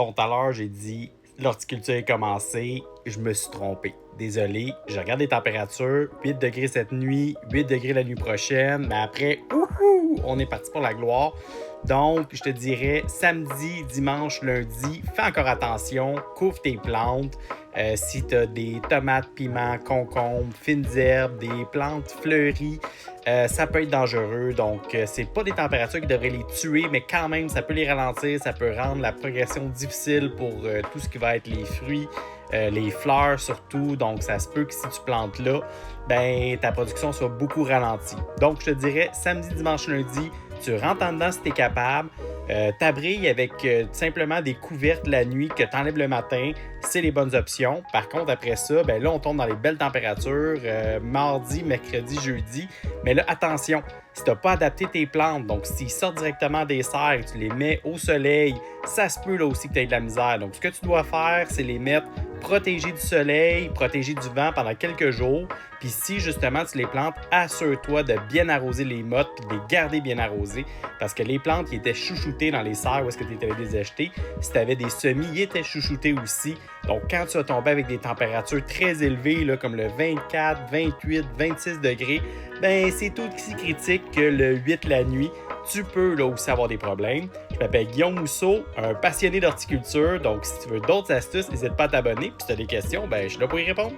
Bon, tout à l'heure, j'ai dit l'horticulture est commencée. Je me suis trompé. Désolé, je regarde les températures. 8 degrés cette nuit, 8 degrés la nuit prochaine. Mais après, on est parti pour la gloire. Donc, je te dirais samedi, dimanche, lundi, fais encore attention, couvre tes plantes. Si tu as des tomates, piments, concombres, fines herbes, des plantes fleuries, ça peut être dangereux. Donc, c'est pas des températures qui devraient les tuer, mais quand même, ça peut les ralentir. Ça peut rendre la progression difficile pour tout ce qui va être les fruits, les fleurs surtout. Donc, ça se peut que si tu plantes là, ben ta production soit beaucoup ralentie. Donc, je te dirais samedi, dimanche, lundi, tu rentres en dedans si tu es capable. T'abriles avec simplement des couvertes la nuit que tu enlèves le matin, c'est les bonnes options. Par contre, après ça, ben là, on tombe dans les belles températures, mardi, mercredi, jeudi. Mais là, attention, si tu n'as pas adapté tes plantes, donc s'ils sortent directement des serres et tu les mets au soleil, ça se peut là aussi que tu aies de la misère. Donc, ce que tu dois faire, c'est les mettre protégés du soleil, protégés du vent pendant quelques jours. Puis si justement tu les plantes, assure-toi de bien arroser les mottes puis de les garder bien arrosées parce que les plantes qui étaient chouchoutées dans les serres où est-ce que tu étais les acheter, si tu avais des semis, ils étaient chouchoutés aussi. Donc quand tu vas tomber avec des températures très élevées là, comme le 24, 28, 26 degrés, ben c'est tout aussi critique que le 8 la nuit. Tu peux là aussi avoir des problèmes. Je m'appelle Guillaume Mousseau, un passionné d'horticulture. Donc, si tu veux d'autres astuces, n'hésite pas à t'abonner. Puis si tu as des questions, ben, je suis là pour y répondre.